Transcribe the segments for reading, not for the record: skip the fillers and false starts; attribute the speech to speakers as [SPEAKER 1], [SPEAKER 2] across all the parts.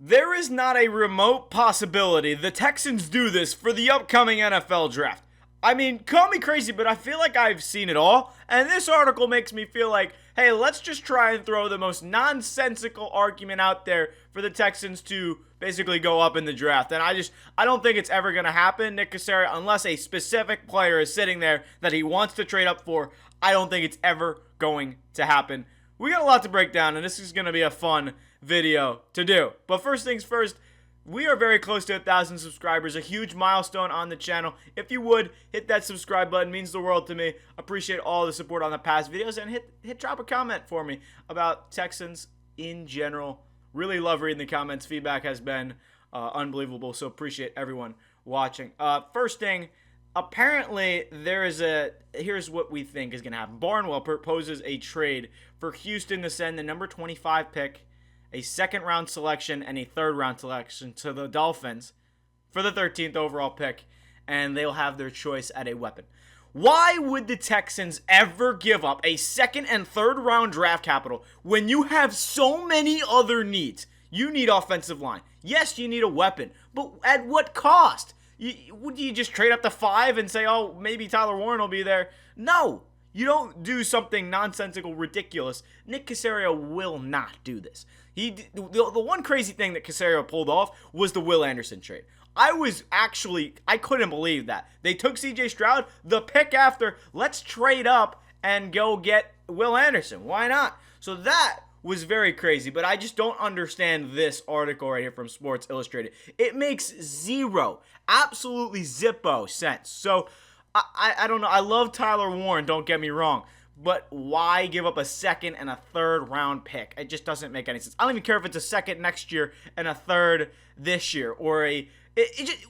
[SPEAKER 1] There is not a remote possibility the Texans do this for the upcoming NFL draft. I mean, call me crazy, but I feel like I've seen it all, and this article makes me feel like, hey, let's just try and throw the most nonsensical argument out there for the Texans to basically go up in the draft. And I don't think it's ever going to happen, Nick Caserio, unless a specific player is sitting there that he wants to trade up for. I don't think it's ever going to happen. We got a lot to break down, and this is going to be a fun video to do. But first things first, we are very close to 1,000 subscribers, a huge milestone on the channel. If you would, hit that subscribe button, it means the world to me. Appreciate all the support on the past videos, and drop a comment for me about Texans in general. Really love reading the comments. Feedback has been unbelievable, so appreciate everyone watching. First thing, apparently here's what we think is going to happen. Barnwell proposes a trade for Houston to send the number 25 pick, a second-round selection, and a third-round selection to the Dolphins for the 13th overall pick, and they'll have their choice at a weapon. Why would the Texans ever give up a second and third-round draft capital when you have so many other needs? You need offensive line. Yes, you need a weapon, but at what cost? Would you just trade up to 5 and say, oh, maybe Tyler Warren will be there? No. You don't do something nonsensical, ridiculous. Nick Caserio will not do this. The one crazy thing that Caserio pulled off was the Will Anderson trade. I couldn't believe that. They took C.J. Stroud, the pick after, let's trade up and go get Will Anderson. Why not? So that was very crazy, but I just don't understand this article right here from Sports Illustrated. It makes absolutely zippo sense. So I don't know. I love Tyler Warren, don't get me wrong. But why give up a second and a third round pick? It just doesn't make any sense. I don't even care if it's a second next year and a third this year, or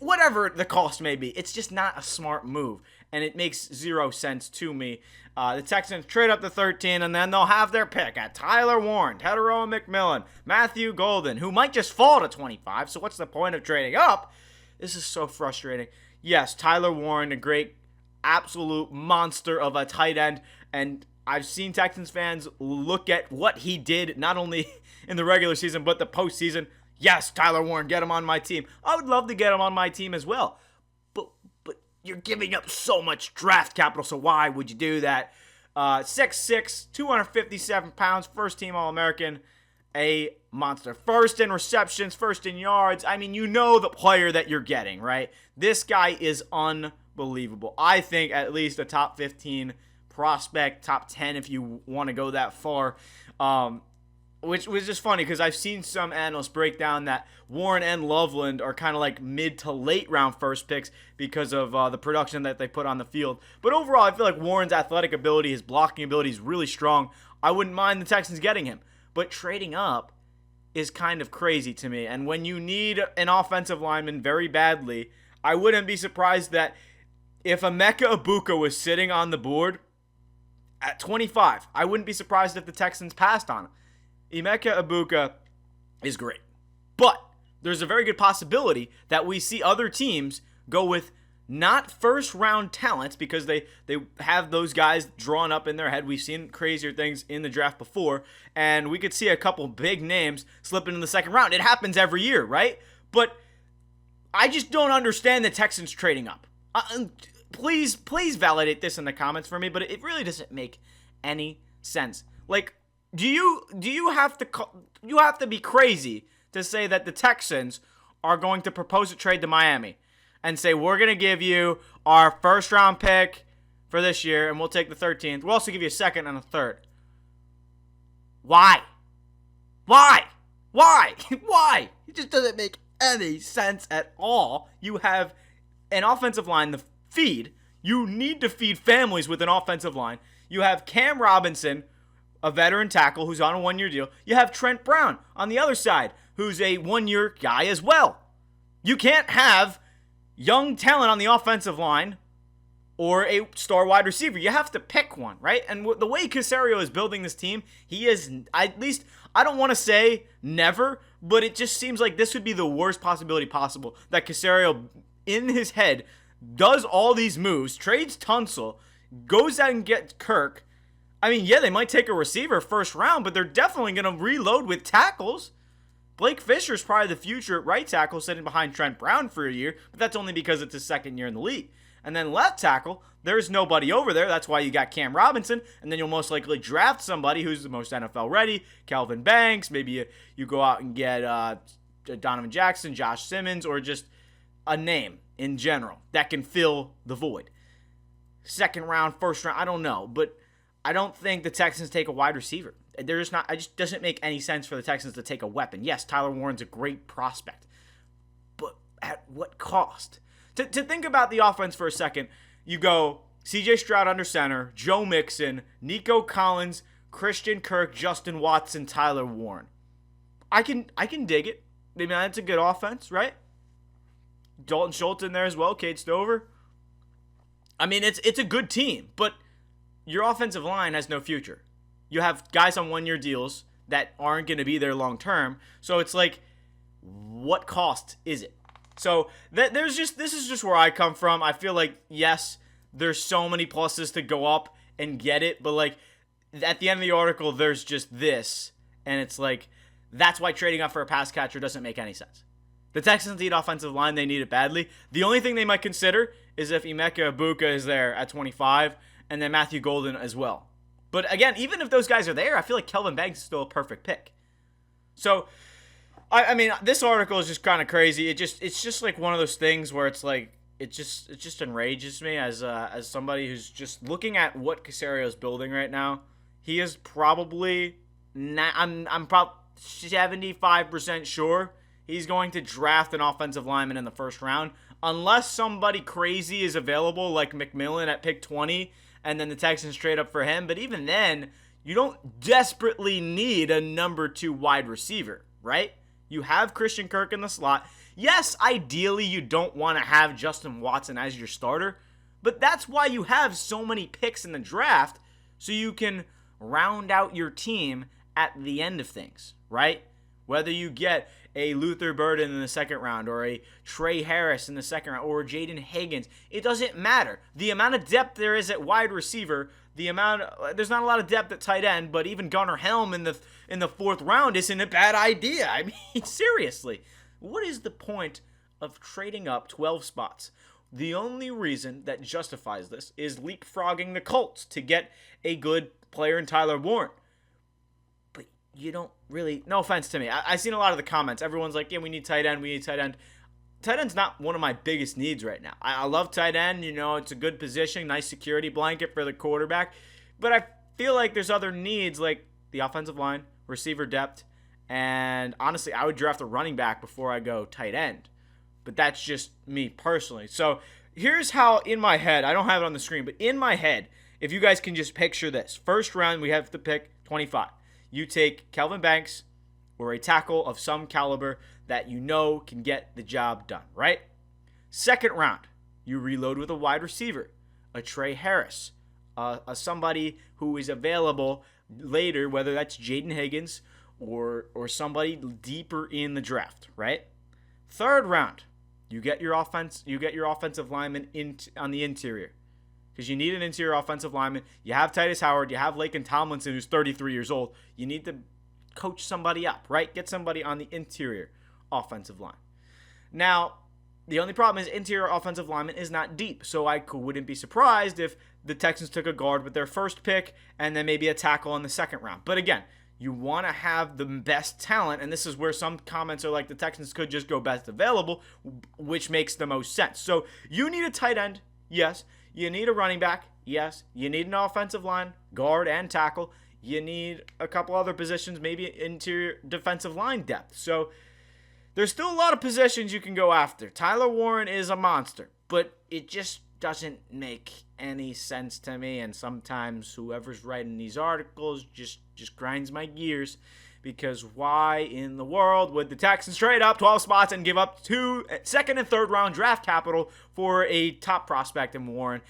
[SPEAKER 1] whatever the cost may be. It's just not a smart move, and it makes zero sense to me. The Texans trade up to 13, and then they'll have their pick at Tyler Warren, Tetairoa McMillan, Matthew Golden, who might just fall to 25, so what's the point of trading up? This is so frustrating. Yes, Tyler Warren, a great, absolute monster of a tight end, and I've seen Texans fans look at what he did, not only in the regular season, but the postseason. Yes, Tyler Warren, get him on my team. I would love to get him on my team as well. But you're giving up so much draft capital, so why would you do that? 6'6", 257 pounds, first-team All-American, a monster. First in receptions, first in yards. I mean, you know the player that you're getting, right? This guy is unbelievable. I think at least a top 15 prospect, top 10 if you want to go that far. Which was just funny because I've seen some analysts break down that Warren and Loveland are kind of like mid to late round first picks because of the production that they put on the field. But overall, I feel like Warren's athletic ability, his blocking ability is really strong. I wouldn't mind the Texans getting him. But trading up is kind of crazy to me. And when you need an offensive lineman very badly, I wouldn't be surprised that if Emeka Egbuka was sitting on the board at 25, I wouldn't be surprised if the Texans passed on him. Emeka Egbuka is great. But there's a very good possibility that we see other teams go with not first-round talents because they have those guys drawn up in their head. We've seen crazier things in the draft before, and we could see a couple big names slip into the second round. It happens every year, right? But I just don't understand the Texans trading up. Please validate this in the comments for me, but it really doesn't make any sense. Like, do you have to be crazy to say that the Texans are going to propose a trade to Miami and say, we're going to give you our first round pick for this year and we'll take the 13th. We'll also give you a second and a third. Why? It just doesn't make any sense at all. You have an offensive line to feed. You need to feed families with an offensive line. You have Cam Robinson, a veteran tackle who's on a one-year deal. You have Trent Brown on the other side, who's a one-year guy as well. You can't have young talent on the offensive line or a star wide receiver. You have to pick one, right? And the way Caserio is building this team, he is, at least, I don't want to say never, but it just seems like this would be the worst possibility possible, that Caserio, in his head, does all these moves, trades Tunsil, goes out and gets Kirk. I mean, yeah, they might take a receiver first round, but they're definitely going to reload with tackles. Blake Fisher's probably the future at right tackle, sitting behind Trent Brown for a year, but that's only because it's his second year in the league. And then left tackle, there's nobody over there. That's why you got Cam Robinson, and then you'll most likely draft somebody who's the most NFL ready, Calvin Banks. Maybe you go out and get Donovan Jackson, Josh Simmons, or just a name in general that can fill the void. Second round, first round, I don't know, but I don't think the Texans take a wide receiver. They're just not. It just doesn't make any sense for the Texans to take a weapon. Yes, Tyler Warren's a great prospect, but at what cost? To think about the offense for a second, you go C.J. Stroud under center, Joe Mixon, Nico Collins, Christian Kirk, Justin Watson, Tyler Warren. I can dig it. I mean, that's a good offense, right? Dalton Schultz in there as well, Cade Stover. I mean, it's a good team, but your offensive line has no future. You have guys on one-year deals that aren't going to be there long-term, so it's like, what cost is it? So this is just where I come from. I feel like, yes, there's so many pluses to go up and get it, but like at the end of the article, there's just this, and it's like, that's why trading up for a pass catcher doesn't make any sense. The Texans need offensive line. They need it badly. The only thing they might consider is if Emeka Egbuka is there at 25, and then Matthew Golden as well. But again, even if those guys are there, I feel like Kelvin Banks is still a perfect pick. So, I mean, this article is just kind of crazy. It's just like one of those things where it's like it just enrages me as somebody who's just looking at what Caserio is building right now. He is probably I'm probably 75% sure he's going to draft an offensive lineman in the first round, unless somebody crazy is available like McMillan at pick 20, and then the Texans trade up for him. But even then, you don't desperately need a number 2 wide receiver, right? You have Christian Kirk in the slot. Yes, ideally you don't want to have Justin Watson as your starter, but that's why you have so many picks in the draft, so you can round out your team at the end of things, right? Whether you get a Luther Burden in the second round, or a Trey Harris in the second round, or Jaden Higgins, it doesn't matter. The amount of depth there is at wide receiver, there's not a lot of depth at tight end, but even Gunnar Helm in the fourth round isn't a bad idea. I mean, seriously, what is the point of trading up 12 spots? The only reason that justifies this is leapfrogging the Colts to get a good player in Tyler Warren. But you don't really, no offense to me, I've seen a lot of the comments. Everyone's like, yeah, we need tight end. Tight end's not one of my biggest needs right now. I love tight end. It's a good position, nice security blanket for the quarterback. But I feel like there's other needs like the offensive line, receiver depth, and honestly, I would draft a running back before I go tight end. But that's just me personally. So here's how, in my head, I don't have it on the screen, but in my head, if you guys can just picture this. First round, we have to pick 25. You take Kelvin Banks or a tackle of some caliber that you know can get the job done, right? Second round, you reload with a wide receiver, a Trey Harris, somebody who is available later, whether that's Jaden Higgins or somebody deeper in the draft, right? Third round, you get your offensive lineman on the interior, because you need an interior offensive lineman. You have Titus Howard, you have Laken Tomlinson, who's 33 years old. You need to coach somebody up, right? Get somebody on the interior offensive line. Now, the only problem is interior offensive lineman is not deep, so I wouldn't be surprised if the Texans took a guard with their first pick and then maybe a tackle in the second round. But again, you want to have the best talent, and this is where some comments are like the Texans could just go best available, which makes the most sense. So you need a tight end, yes. You need a running back, yes. You need an offensive line, guard and tackle. You need a couple other positions, maybe interior defensive line depth. So there's still a lot of positions you can go after. Tyler Warren is a monster, but it just doesn't make any sense to me, and sometimes whoever's writing these articles just grinds my gears, because why in the world would the Texans trade up 12 spots and give up 2 second and third round draft capital for a top prospect in Warren?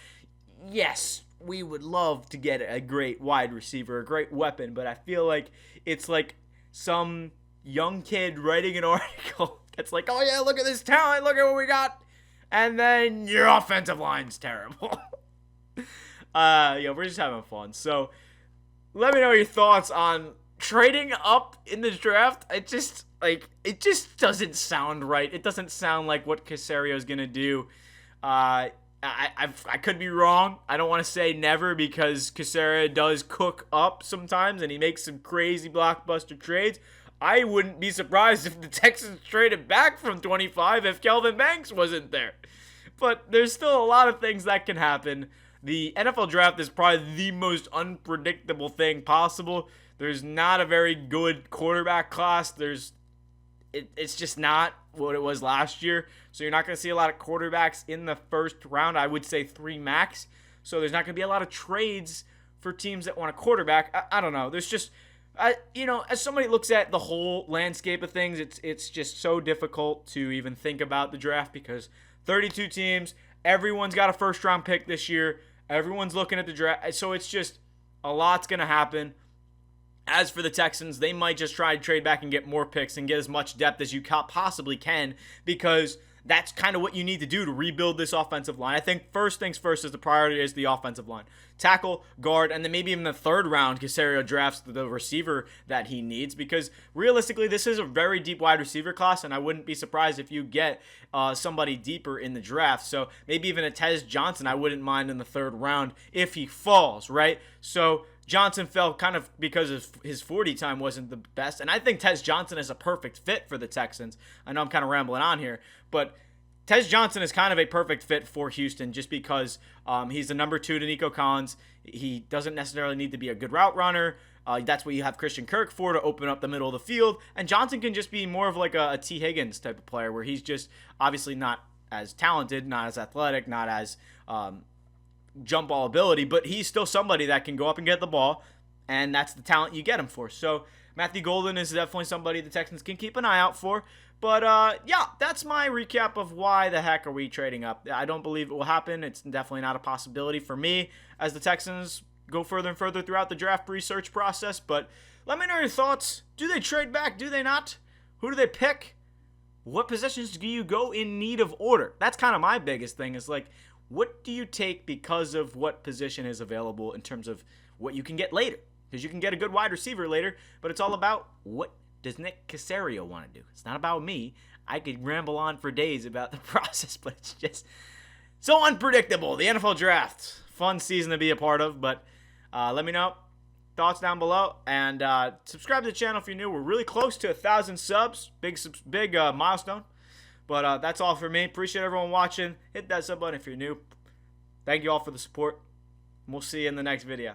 [SPEAKER 1] Yes, we would love to get a great wide receiver, a great weapon, but I feel like it's like some young kid writing an article that's like, oh yeah, look at this talent, look at what we got, and then your offensive line's terrible. Yeah, we're just having fun. So let me know your thoughts on trading up in the draft, it just doesn't sound right. It doesn't sound like what Caserio is gonna do. I could be wrong. I don't want to say never because Caserio does cook up sometimes and he makes some crazy blockbuster trades. I wouldn't be surprised if the Texans traded back from 25 if Kelvin Banks wasn't there. But there's still a lot of things that can happen. The NFL draft is probably the most unpredictable thing possible. There's not a very good quarterback class. It's just not what it was last year. So you're not going to see a lot of quarterbacks in the first round. I would say 3 max. So there's not going to be a lot of trades for teams that want a quarterback. I don't know. There's just, as somebody looks at the whole landscape of things, it's just so difficult to even think about the draft because 32 teams, everyone's got a first round pick this year. Everyone's looking at the draft. So it's just a lot's going to happen. As for the Texans, they might just try to trade back and get more picks and get as much depth as you possibly can because that's kind of what you need to do to rebuild this offensive line. I think first things first is the priority is the offensive line. Tackle, guard, and then maybe even the third round, Caserio drafts the receiver that he needs because realistically, this is a very deep wide receiver class, and I wouldn't be surprised if you get somebody deeper in the draft. So maybe even a Tez Johnson, I wouldn't mind in the third round if he falls, right? So Johnson fell kind of because his 40 time wasn't the best. And I think Tez Johnson is a perfect fit for the Texans. I know I'm kind of rambling on here, but Tez Johnson is kind of a perfect fit for Houston just because he's the number 2 to Nico Collins. He doesn't necessarily need to be a good route runner. That's what you have Christian Kirk for, to open up the middle of the field. And Johnson can just be more of like a T. Higgins type of player where he's just obviously not as talented, not as athletic, not as jump ball ability, but he's still somebody that can go up and get the ball, and that's the talent you get him for. So Matthew Golden is definitely somebody the Texans can keep an eye out for. But yeah, that's my recap of why the heck are we trading up. I don't believe it will happen. It's definitely not a possibility for me as the Texans go further and further throughout the draft research process. But let me know your thoughts. Do they trade back? Do they not? Who do they pick? What positions do you go in need of order? That's kind of my biggest thing is like, what do you take because of what position is available in terms of what you can get later? Because you can get a good wide receiver later, but it's all about what does Nick Caserio want to do? It's not about me. I could ramble on for days about the process, but it's just so unpredictable. The NFL draft, fun season to be a part of, but let me know thoughts down below, and subscribe to the channel if you're new. We're really close to 1,000 subs, big milestone. But that's all for me. Appreciate everyone watching. Hit that sub button if you're new. Thank you all for the support. We'll see you in the next video.